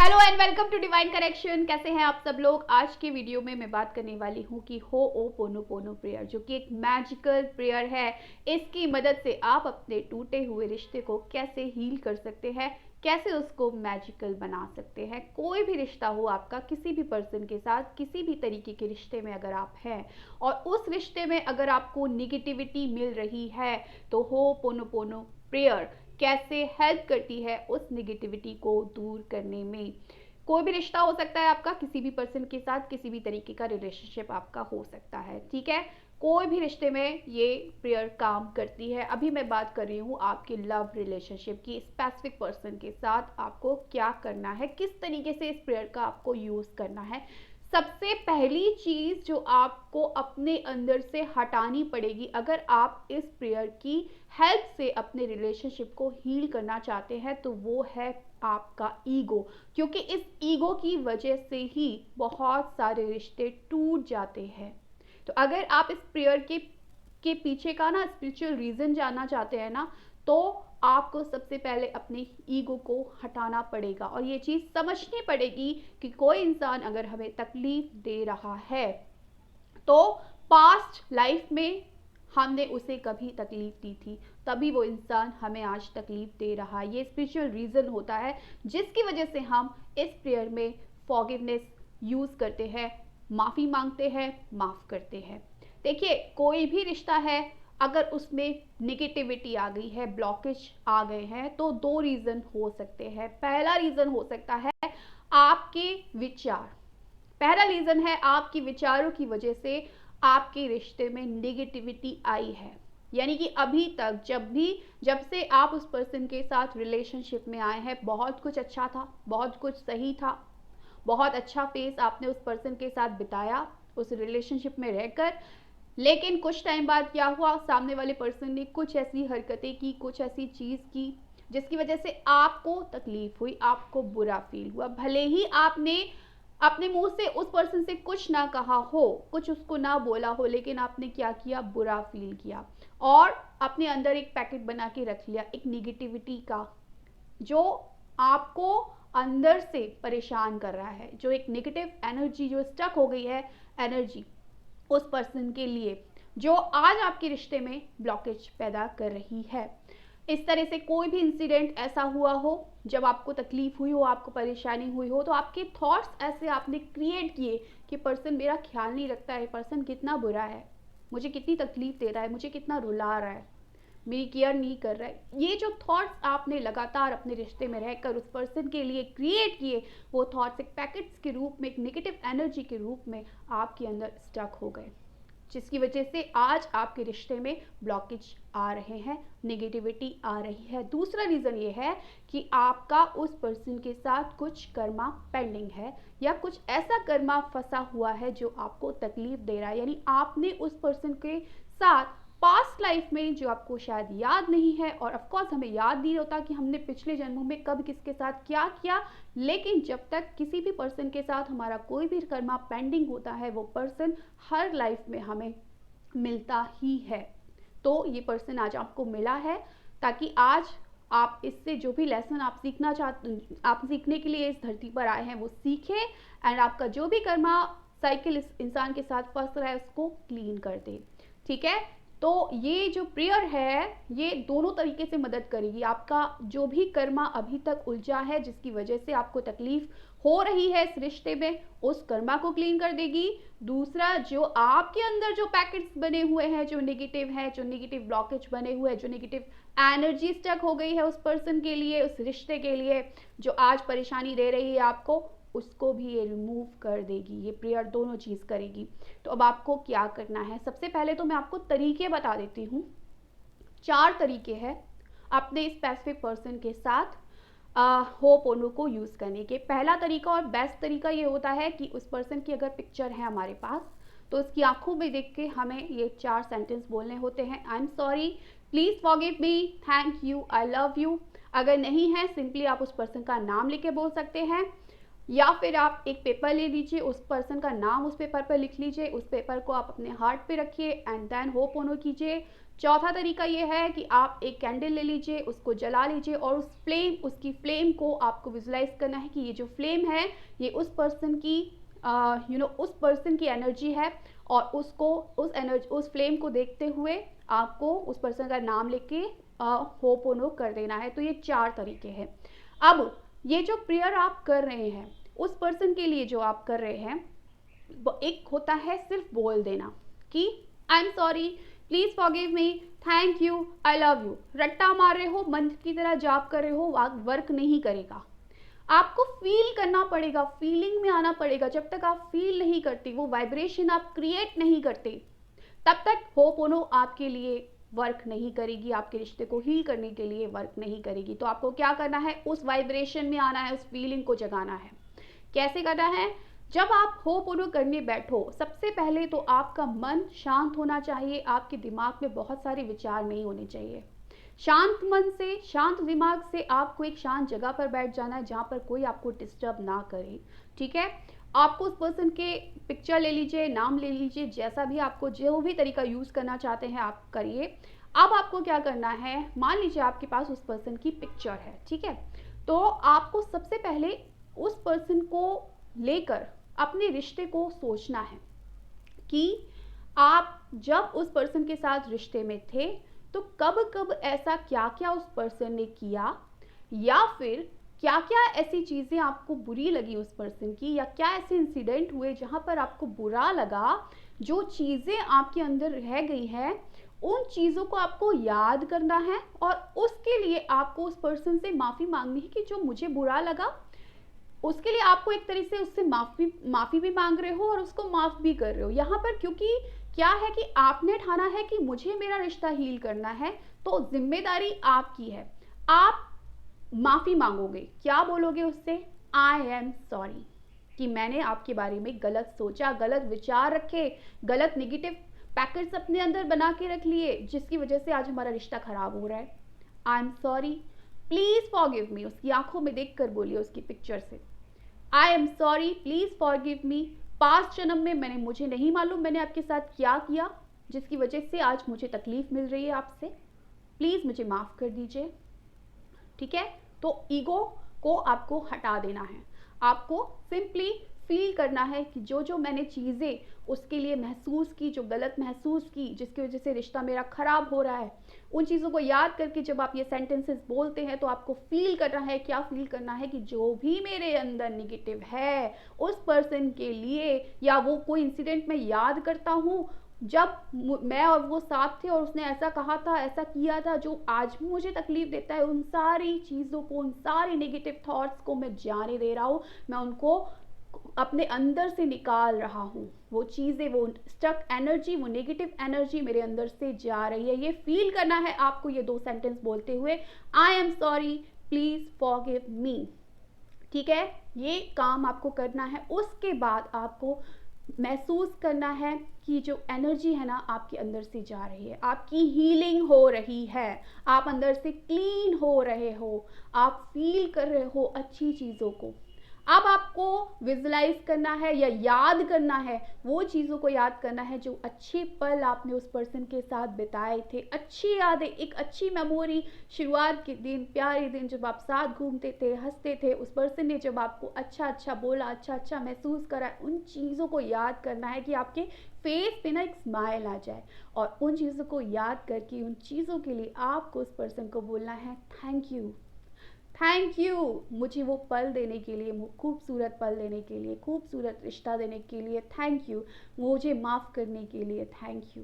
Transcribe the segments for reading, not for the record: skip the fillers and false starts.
Hello and welcome to divine connection. कैसे हैं आप सब लोग। आज के वीडियो में मैं बात करने वाली हूँ कि होओपोनोपोनो प्रेयर, जो कि एक मैजिकल प्रेयर है। इसकी मदद से आप अपने टूटे हुए रिश्ते को कैसे हील कर सकते हैं, कैसे उसको मैजिकल बना सकते हैं। कोई भी रिश्ता हो आपका, किसी भी पर्सन के साथ, किसी भी तरीके के रिश्ते में अगर आप हैं और उस रिश्ते में अगर आपको निगेटिविटी मिल रही है, तो होओपोनोपोनो प्रेयर कैसे हेल्प करती है उस निगेटिविटी को दूर करने में। कोई भी रिश्ता हो सकता है आपका, किसी भी पर्सन के साथ किसी भी तरीके का रिलेशनशिप आपका हो सकता है, ठीक है। कोई भी रिश्ते में ये प्रेयर काम करती है। अभी मैं बात कर रही हूँ आपके लव रिलेशनशिप की। स्पेसिफिक पर्सन के साथ आपको क्या करना है, किस तरीके से इस प्रेयर का आपको यूज करना है। सबसे पहली चीज जो आपको अपने अंदर से हटानी पड़ेगी अगर आप इस प्रेयर की हेल्प से अपने रिलेशनशिप को हील करना चाहते हैं, तो वो है आपका ईगो। क्योंकि इस ईगो की वजह से ही बहुत सारे रिश्ते टूट जाते हैं। तो अगर आप इस प्रेयर के पीछे का ना स्पिरिचुअल रीजन जानना चाहते हैं ना, तो आपको सबसे पहले अपने ईगो को हटाना पड़ेगा और ये चीज़ समझनी पड़ेगी कि कोई इंसान अगर हमें तकलीफ दे रहा है, तो पास्ट लाइफ में हमने उसे कभी तकलीफ दी थी, तभी वो इंसान हमें आज तकलीफ दे रहा है। ये स्पिरिचुअल रीज़न होता है जिसकी वजह से हम इस प्रेयर में फॉरगिवनेस यूज़ करते हैं, माफ़ी मांगते हैं, माफ़ करते हैं। देखिए, कोई भी रिश्ता है, अगर उसमें निगेटिविटी आ गई है, ब्लॉकेज आ गए हैं, तो दो रीज़न हो सकते हैं। पहला रीज़न हो सकता है आपके विचार। पहला रीज़न है आपकी विचारों की वजह से आपके रिश्ते में नेगेटिविटी आई है। यानी कि अभी तक जब से आप उस पर्सन के साथ रिलेशनशिप में आए हैं, बहुत कुछ अच्छा था, बहुत कुछ सही था, बहुत अच्छा फेस आपने उस पर्सन के साथ बिताया उस रिलेशनशिप में रहकर। लेकिन कुछ टाइम बाद क्या हुआ, सामने वाले पर्सन ने कुछ ऐसी हरकतें की, कुछ ऐसी चीज़ की जिसकी वजह से आपको तकलीफ हुई, आपको बुरा फील हुआ। भले ही आपने अपने मुंह से उस पर्सन से कुछ ना कहा हो, कुछ उसको ना बोला हो, लेकिन आपने क्या किया, बुरा फील किया और अपने अंदर एक पैकेट बना के रख लिया एक निगेटिविटी का, जो आपको अंदर से परेशान कर रहा है, जो एक नेगेटिव एनर्जी जो स्टक हो गई है, एनर्जी उस पर्सन के लिए, जो आज आपके रिश्ते में ब्लॉकेज पैदा कर रही है। इस तरह से कोई भी इंसिडेंट ऐसा हुआ हो जब आपको तकलीफ हुई हो, आपको परेशानी हुई हो, तो आपके थॉट्स ऐसे आपने क्रिएट किए कि पर्सन मेरा ख्याल नहीं रखता है, पर्सन कितना बुरा है, मुझे कितनी तकलीफ दे रहा है, मुझे कितना रुला रहा है, मेरी केयर नहीं कर रहा है। ये जो थॉट्स आपने लगातार अपने रिश्ते में रहकर उस पर्सन के लिए क्रिएट किए, वो थॉट्स एक पैकेट्स के रूप में, एक नेगेटिव एनर्जी के रूप में आपके अंदर स्टक हो गए, जिसकी वजह से आज आपके रिश्ते में ब्लॉकेज आ रहे हैं, नेगेटिविटी आ रही है। दूसरा रीज़न ये है कि आपका उस पर्सन के साथ कुछ कर्मा पेंडिंग है, या कुछ ऐसा कर्मा फंसा हुआ है जो आपको तकलीफ दे रहा है। यानी आपने उस पर्सन के साथ पास्ट लाइफ में, जो आपको शायद याद नहीं है, और ऑफ कोर्स हमें याद नहीं होता कि हमने पिछले जन्मों में कब किसके साथ क्या किया, लेकिन जब तक किसी भी पर्सन के साथ हमारा कोई भी कर्मा पेंडिंग होता है, वो पर्सन हर लाइफ में हमें मिलता ही है। तो ये पर्सन आज आपको मिला है ताकि आज आप इससे जो भी लेसन आप सीखना चाहते, आप सीखने के लिए इस धरती पर आए हैं, वो सीखें एंड आपका जो भी कर्मा साइकिल इस इंसान के साथ फंस रहा है उसको क्लीन कर दे, ठीक है। तो ये जो प्रेयर है, ये दोनों तरीके से मदद करेगी। आपका जो भी कर्मा अभी तक उलझा है, जिसकी वजह से आपको तकलीफ हो रही है इस रिश्ते में, उस कर्मा को क्लीन कर देगी। दूसरा, जो आपके अंदर जो पैकेट्स बने हुए हैं, जो नेगेटिव है, जो नेगेटिव ब्लॉकेज बने हुए हैं, जो नेगेटिव एनर्जी स्टक हो गई है उस पर्सन के लिए, उस रिश्ते के लिए, जो आज परेशानी दे रही है आपको, उसको भी ये रिमूव कर देगी। ये प्रेयर दोनों चीज़ करेगी। तो अब आपको क्या करना है, सबसे पहले तो मैं आपको तरीके बता देती हूँ। 4 तरीके हैं अपने स्पेसिफिक पर्सन के साथ होपोनो को यूज़ करने के। पहला तरीका और बेस्ट तरीका ये होता है कि उस पर्सन की अगर पिक्चर है हमारे पास, तो उसकी आंखों में देख के हमें ये 4 सेंटेंस बोलने होते हैं। I am sorry, please forgive me, thank you, I love you. अगर नहीं है, सिंपली आप उस पर्सन का नाम लिख के बोल सकते हैं, या फिर आप एक पेपर ले लीजिए, उस पर्सन का नाम उस पेपर पर लिख लीजिए, उस पेपर को आप अपने हार्ट पे रखिए एंड देन होपोनो कीजिए चौथा तरीका ये है कि आप एक कैंडल ले लीजिए, उसको जला लीजिए और उसकी फ्लेम को आपको विजुलाइज करना है कि ये जो फ्लेम है ये उस पर्सन की उस पर्सन की एनर्जी है, और उसको उस फ्लेम को देखते हुए आपको उस पर्सन का नाम लेके होपोनो कर देना है। तो ये 4 तरीके हैं। अब ये जो प्रेयर आप कर रहे हैं उस पर्सन के लिए जो आप कर रहे हैं, एक होता है सिर्फ बोल देना कि I am sorry, please forgive me, thank you, I love you. रट्टा मार रहे हो, मंत्र की तरह जाप कर रहे हो, वर्क नहीं करेगा। आपको फील करना पड़ेगा, फीलिंग में आना पड़ेगा। जब तक आप फील नहीं करते, वो वाइब्रेशन आप क्रिएट नहीं करते, तब तक होपोनो आपके लिए वर्क नहीं करेगी, आपके रिश्ते को हील करने के लिए वर्क नहीं करेगी। तो आपको क्या करना है, उस वाइब्रेशन में आना है, उस फीलिंग को जगाना है। कैसे करना है? जब आप होपोनो करने बैठो, सबसे पहले तो आपका मन शांत होना चाहिए, आपके दिमाग में बहुत सारे विचार नहीं होने चाहिए। शांत मन से, शांत दिमाग से आपको एक शांत जगह पर बैठ जाना है जहाँ पर कोई आपको डिस्टर्ब ना करे। ठीक है? आपको उस पर्सन के पिक्चर ले लीजिए, नाम ले लीजिए, जैसा भी आपको जो भी तरीका यूज करना चाहते हैं आप करिए। अब आपको क्या करना है, मान लीजिए आपके पास उस पर्सन की पिक्चर है, ठीक है, तो आपको सबसे पहले उस पर्सन को लेकर अपने रिश्ते को सोचना है कि आप जब उस पर्सन के साथ रिश्ते में थे तो कब कब ऐसा क्या क्या उस पर्सन ने किया, या फिर क्या क्या ऐसी चीज़ें आपको बुरी लगी उस पर्सन की, या क्या ऐसे इंसिडेंट हुए जहाँ पर आपको बुरा लगा। जो चीज़ें आपके अंदर रह गई हैं उन चीज़ों को आपको याद करना है, और उसके लिए आपको उस पर्सन से माफ़ी मांगनी है कि जो मुझे बुरा लगा उसके लिए आपको एक तरह से उससे माफ़ी भी मांग रहे हो और उसको माफ़ भी कर रहे हो यहाँ पर। क्योंकि क्या है कि आपने ठाना है कि मुझे मेरा रिश्ता हील करना है, तो जिम्मेदारी आपकी है। आप माफ़ी मांगोगे, क्या बोलोगे उससे? आई एम सॉरी कि मैंने आपके बारे में गलत सोचा, गलत विचार रखे, गलत नेगेटिव पैकेट्स अपने अंदर बना के रख लिए, जिसकी वजह से आज हमारा रिश्ता खराब हो रहा है। I am sorry, please forgive me. उसकी आंखों में देखकर बोलिए, उसकी पिक्चर से, I am sorry, please forgive me. Past जन्म में मुझे नहीं मालूम मैंने आपके साथ क्या किया जिसकी वजह से आज मुझे तकलीफ मिल रही है आपसे, प्लीज मुझे माफ कर दीजिए। ठीक है? तो ईगो को आपको हटा देना है, आपको सिंपली फील करना है कि जो जो मैंने चीज़ें उसके लिए महसूस की, जो गलत महसूस की, जिसकी वजह से रिश्ता मेरा खराब हो रहा है, उन चीज़ों को याद करके जब आप ये सेंटेंसेस बोलते हैं तो आपको फील करना है, क्या फील करना है कि जो भी मेरे अंदर निगेटिव है उस पर्सन के लिए, या वो कोई इंसिडेंट मैं याद करता हूँ जब मैं और वो साथ थे और उसने ऐसा कहा था, ऐसा किया था, जो आज भी मुझे तकलीफ देता है, उन सारी चीज़ों को, उन सारे नेगेटिव थॉट्स को मैं जाने दे रहा हूँ, मैं उनको अपने अंदर से निकाल रहा हूँ। वो चीज़ें, वो स्टक एनर्जी, वो नेगेटिव एनर्जी मेरे अंदर से जा रही है। ये फील करना है आपको ये 2 सेंटेंस बोलते हुए, I am sorry, please forgive me. ठीक है? ये काम आपको करना है। उसके बाद आपको महसूस करना है कि जो एनर्जी है ना आपके अंदर से जा रही है, आपकी हीलिंग हो रही है, आप अंदर से क्लीन हो रहे हो, आप फील कर रहे हो अच्छी चीज़ों को। अब आपको विजुलाइज करना है या याद करना है, वो चीज़ों को याद करना है जो अच्छे पल आपने उस पर्सन के साथ बिताए थे, अच्छी यादें, एक अच्छी मेमोरी, शुरुआत के दिन, प्यारे दिन जब आप साथ घूमते थे, हंसते थे, उस पर्सन ने जब आपको अच्छा अच्छा बोला, अच्छा अच्छा महसूस करा, उन चीज़ों को याद करना है कि आपके फेस पे ना एक स्माइल आ जाए। और उन चीज़ों को याद करके, उन चीज़ों के लिए आपको उस पर्सन को बोलना है थैंक यू, थैंक यू मुझे वो पल देने के लिए, खूबसूरत पल देने के लिए, खूबसूरत रिश्ता देने के लिए थैंक यू, मुझे माफ़ करने के लिए थैंक यू।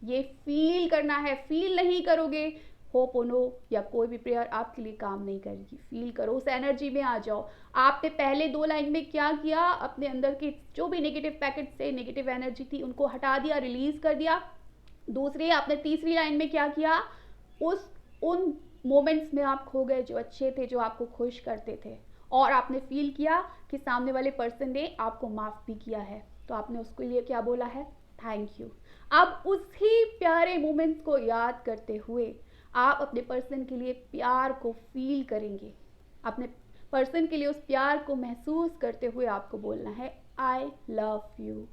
ये फील करना है। फील नहीं करोगे, होपोनो या कोई भी प्रेयर आपके लिए काम नहीं करेगी। फील करो, उस एनर्जी में आ जाओ। आपने पहले 2 लाइन में क्या किया, अपने अंदर के जो भी नेगेटिव पैकेट से नेगेटिव एनर्जी थी उनको हटा दिया, रिलीज कर दिया। दूसरी आपने तीसरी लाइन में क्या किया, उन मोमेंट्स में आप खो गए जो अच्छे थे, जो आपको खुश करते थे, और आपने फील किया कि सामने वाले पर्सन ने आपको माफ़ भी किया है, तो आपने उसके लिए क्या बोला है, थैंक यू। अब उसी प्यारे मोमेंट्स को याद करते हुए आप अपने पर्सन के लिए प्यार को फील करेंगे, अपने पर्सन के लिए उस प्यार को महसूस करते हुए आपको बोलना है I love you,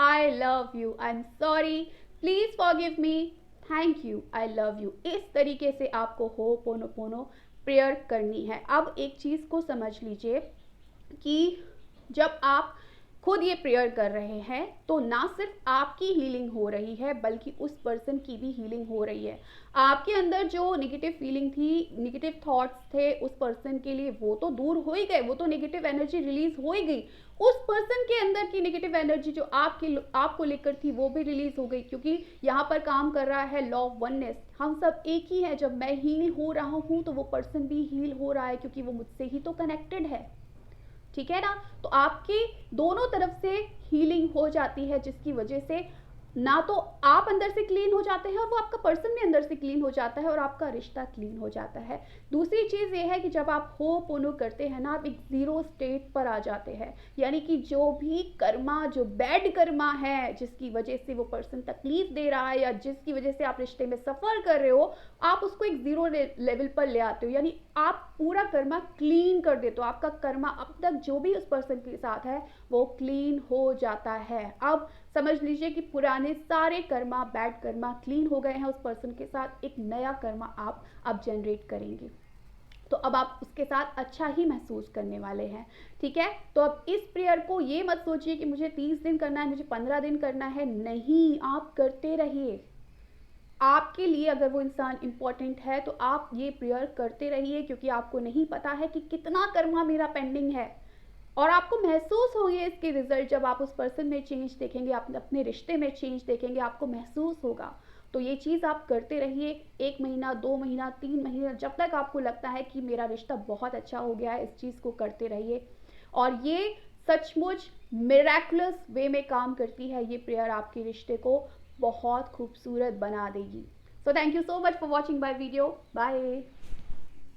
I love you, I am sorry, please forgive me, thank you, I love you. इस तरीके से आपको होपोनोपोनो प्रेयर करनी है। अब एक चीज़ को समझ लीजिए कि जब आप खुद ये प्रेयर कर रहे हैं तो ना सिर्फ आपकी हीलिंग हो रही है बल्कि उस पर्सन की भी हीलिंग हो रही है। आपके अंदर जो नेगेटिव फीलिंग थी, नेगेटिव थॉट्स थे उस पर्सन के लिए, वो तो दूर हो ही गए, वो तो नेगेटिव एनर्जी रिलीज हो ही गई। उस पर्सन के अंदर की नेगेटिव एनर्जी जो आपको लेकर थी वो भी रिलीज हो गई, क्योंकि यहाँ पर काम कर रहा है लॉ ऑफ वननेस। हम सब एक ही है। जब मैं हील हो रहा हूँ तो वो पर्सन भी हील हो रहा है, क्योंकि वो मुझसे ही तो कनेक्टेड है। ठीक है ना? तो आपकी दोनों तरफ से हीलिंग हो जाती है, जिसकी वजह से ना तो आप अंदर से क्लीन हो जाते हैं और वो आपका पर्सन भी अंदर से क्लीन हो जाता है और आपका रिश्ता क्लीन हो जाता है। दूसरी चीज़ ये है कि जब आप होपोनो करते हैं ना, आप एक ज़ीरो स्टेट पर आ जाते हैं। यानी कि जो भी कर्मा, जो बैड कर्मा है जिसकी वजह से वो पर्सन तकलीफ दे रहा है या जिसकी वजह से आप रिश्ते में सफ़र कर रहे हो, आप उसको एक ज़ीरो लेवल पर ले आते हो। यानी आप पूरा कर्मा क्लीन कर देते हो। आपका कर्मा अब तक जो भी उस पर्सन के साथ है वो क्लीन हो जाता है। अब समझ लीजिए कि पुराने सारे कर्मा, बैड कर्मा क्लीन हो गए हैं उस पर्सन के साथ। एक नया कर्मा आप अब जनरेट करेंगे, तो अब आप उसके साथ अच्छा ही महसूस करने वाले हैं। ठीक है? तो अब इस प्रेयर को ये मत सोचिए कि मुझे 30 दिन करना है, मुझे 15 दिन करना है। नहीं, आप करते रहिए। आपके लिए अगर वो इंसान इम्पोर्टेंट है तो आप ये प्रेयर करते रहिए, क्योंकि आपको नहीं पता है कि कितना कर्मा मेरा पेंडिंग है। और आपको महसूस होगी इसके रिजल्ट जब आप उस पर्सन में चेंज देखेंगे, आप अपने रिश्ते में चेंज देखेंगे, आपको महसूस होगा। तो ये चीज़ आप करते रहिए, 1 महीना, 2 महीना, 3 महीना, जब तक आपको लगता है कि मेरा रिश्ता बहुत अच्छा हो गया है, इस चीज़ को करते रहिए। और ये सचमुच मिरेकुलस वे में काम करती है। ये प्रेयर आपके रिश्ते को बहुत खूबसूरत बना देगी। So thank you so much for watching my video. Bye.